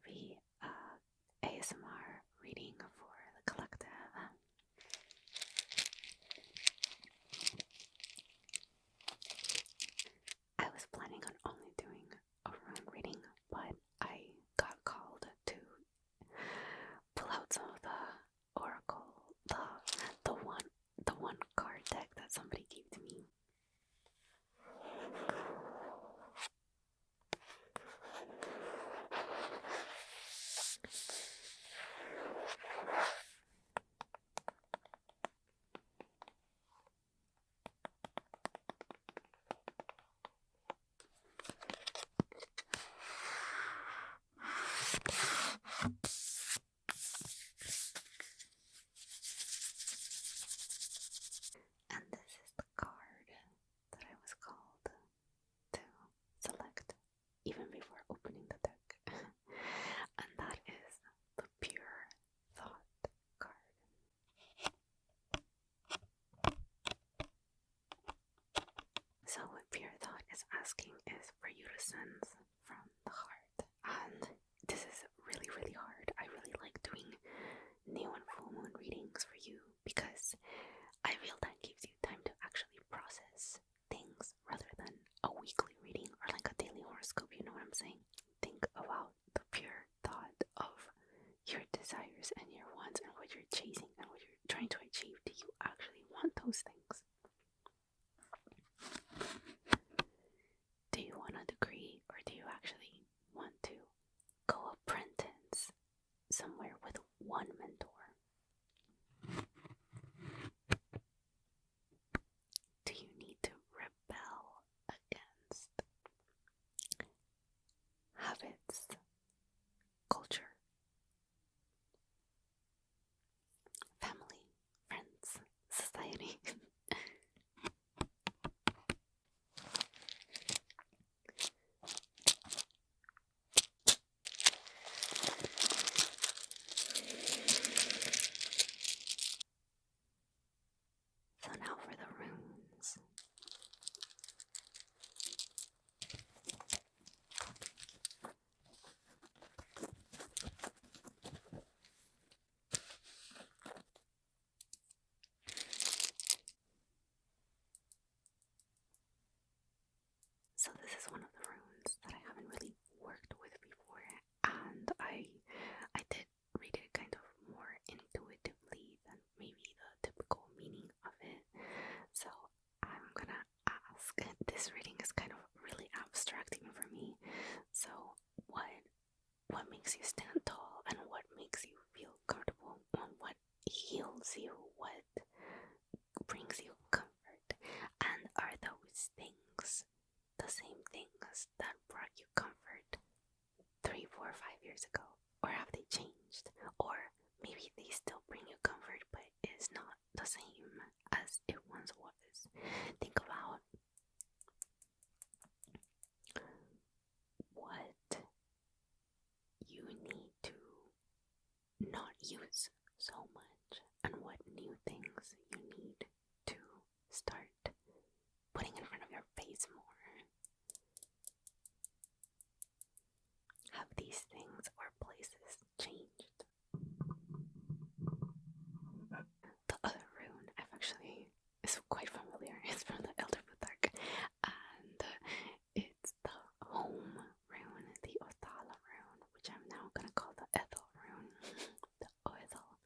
be a ASMR reading for the collective. I was planning on only doing a rune reading, but I got called to pull out some of the oracle, the one card deck that somebody gave to me. And this is the card that I was called to select even before opening the deck. And that is the Pure Thought card. So what Pure Thought is asking is for you to sense from the heart. And this is really, really hard. I really like doing new and full moon readings for you because I feel that gives you time to actually process things rather than a weekly reading or like a daily horoscope, you know what I'm saying? Think about the pure thought of your desires and your wants and what you're chasing and what you're trying to achieve. Do you actually want those things? Do you want a degree, or do you actually want to go apprentice somewhere with one mentor? Do you need to rebel against habits, culture, family, friends, society? So now for the runes. So this is one of the runes that I haven't really worked with before, and I did read it kind of more intuitively than maybe the typical meaning of it. So I'm gonna ask, this reading is kind of really abstract even for me. So what makes you stand tall, and what makes you feel comfortable, and what heals you, what brings you comfort, and are those things the same things that brought you comfort 3, 4, 5 years ago? Or have they changed? Or maybe they still bring you comfort, but it's not the same as it once was. Think about what you need to not use so much, and what new things you need to start putting in front of your face more. Have these things or places changed? The other rune is quite familiar. It's from the Elder Plutarch, and it's the home rune, the Othala rune, which I'm now gonna call the Ethel rune. The Ethel.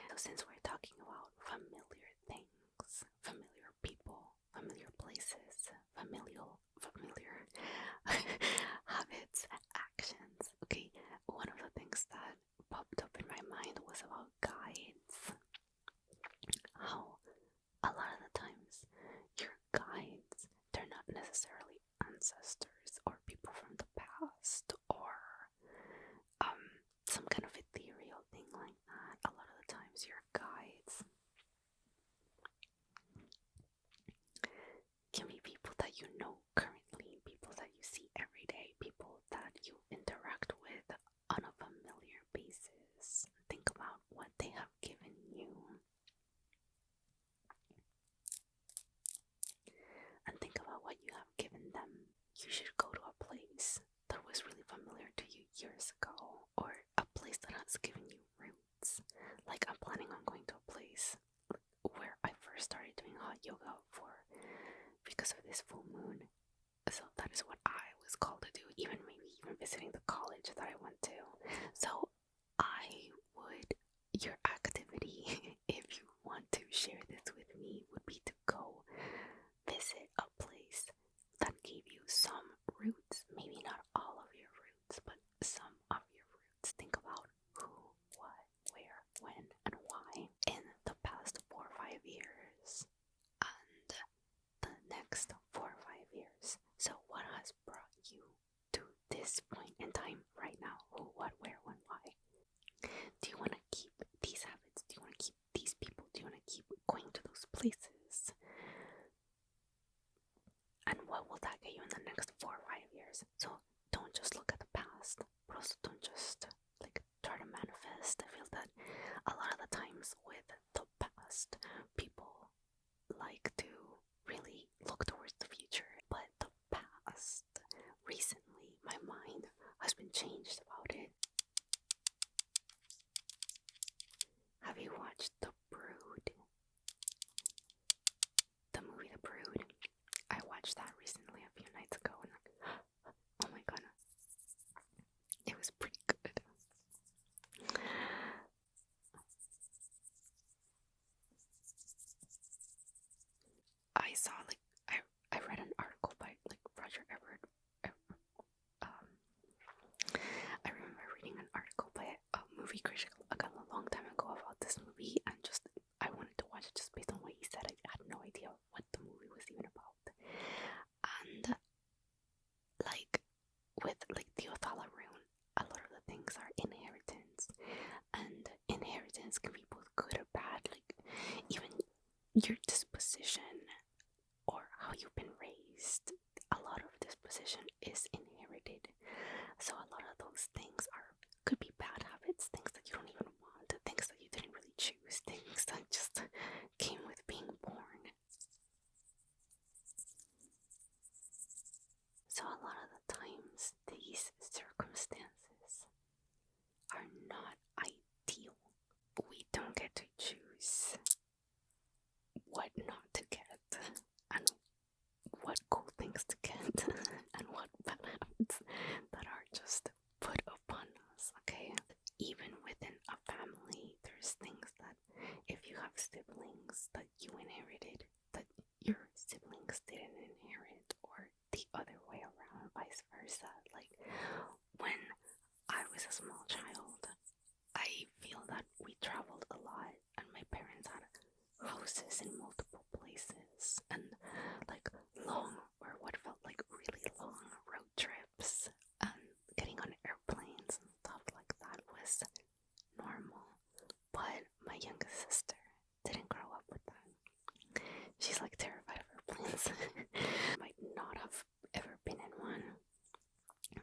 So since we're talking about familiar things, familiar people, familiar places, familiar habits, actions. Okay, one of the things that popped up in my mind was about guides. How a lot of the times your guides, they're not necessarily ancestors or people from the past or some kind of ethereal thing like that. A lot of the times your guides can be people that you know currently, people that you see every day, people that you interact with on a familiar basis. Think about what they have given you. And think about what you have given them. You should go to a place that was really familiar to you years ago, that is what I was called to do, even maybe even visiting the college that I went to. So your activity, if you want to share this with me, would be to go visit a place that gave you some roots, maybe not all of your roots, but some of your roots. Think about who, what, where, when, and why in the past 4 or 5 years and the next 4 or 5 years. So what has brought you to this point in time right now? Who, what, where, when, why? Do you want to keep these habits? Do you want to keep these people? Do you want to keep going to those places? And what will that get you in the next 4 or 5 years? So don't just look at the past, but also don't just like try to manifest. I feel that a lot of the times with the past, people like to really look towards the future, but the past, recently, my mind has been changed about it. Have you watched The Brood? The movie The Brood? I watched that recently a few nights ago and oh my god, it was pretty good. I saw like I read an article by like Roger Ebert. I remember reading an article by a movie critic a long time ago about this movie, and just I wanted to watch it just based on what he said. I had no idea what the movie was even about. And like with like the Othala rune, a lot of the things are inheritance, and inheritance can be both good or bad. Like even your disposition or how you've been raised, a lot of disposition is inherited. So a lot of those things could be bad habits, things that you don't even want, things that you didn't really choose, things that just came with being born. So a lot of the times these circumstances are not ideal. We don't get to choose what not to get and what cool things to get and what bad habits that are just put upon us, okay? Even within a family, there's things that if you have siblings that you inherited that your siblings didn't inherit, or the other way around, vice versa. Like when I was a small child, I feel that we traveled a lot and my parents had houses in multiple places and like long or what felt like really long road trips and getting on airplanes and stuff like that was normal. But my youngest sister didn't grow up with that. She's like terrified of airplanes. Might not have ever been in one.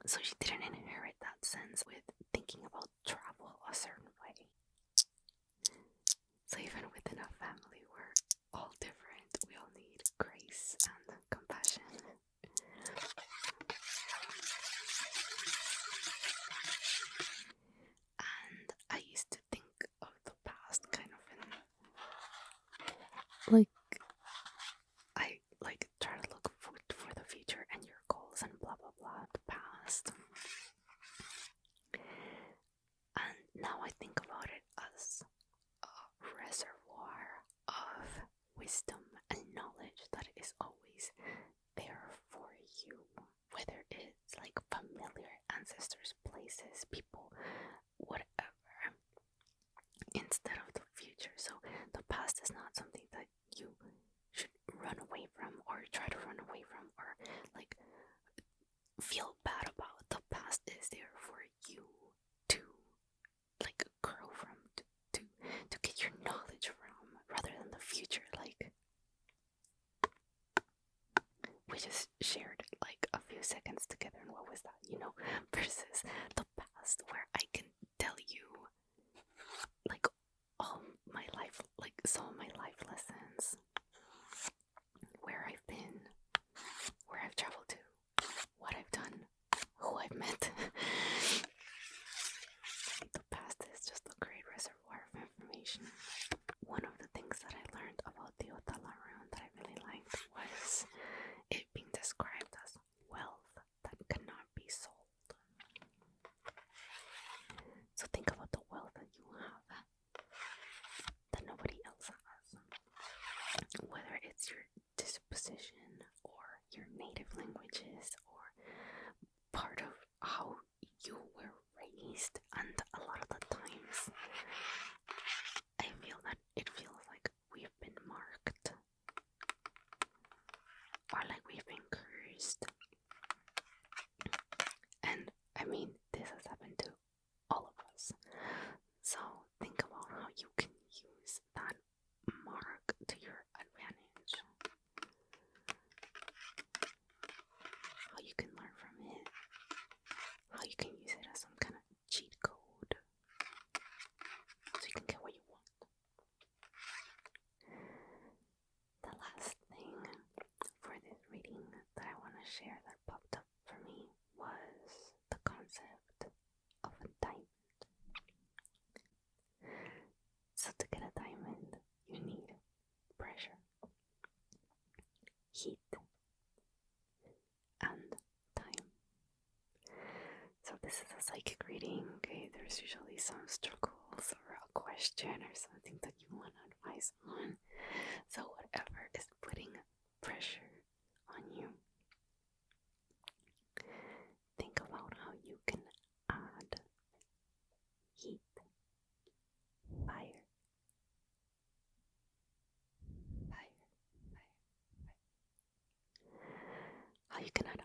So she didn't inherit that sense with thinking about travel a certain way. So even within a family, we're all different. We all need grace and compassion. And I used to think of the past kind of in like I like try to look for the future and your goals and blah blah blah, the past. And now I think about it as a reservoir of wisdom and knowledge that is always there for you, whether it's like familiar ancestors, places, people, whatever, instead of the future. So the past is not something that you should run away from or try to run away from or like feel bad about. The past is there for you to like grow from, to get your knowledge from, rather than the future. Like we just shared like a few seconds together, and what was that, versus the past where I can tell you like all my life, like some of my life lessons, where I've been, where I've traveled to, what I've done, who I've met. The past is just a great reservoir of information. One of the things that I learned about the Othala rune that I really liked was it being described as well languages or part of how you were raised, and a lot of the times I feel that it feels like we've been marked or like we've been cursed. And I mean, this has happened to all of us. So think about how you can use that mark to your advantage. How you can learn from it. How you can use it as some kind of cheat code. So you can get what you want. The last thing for this reading that I want to share that popped up for me was the concept of a diamond. So to get a diamond, you need pressure, heat, and time. So this is a psychic reading, okay? There's usually some struggles or a question or something that you want advice on. So whatever is putting pressure on you, think about how you can add heat, fire, how you can add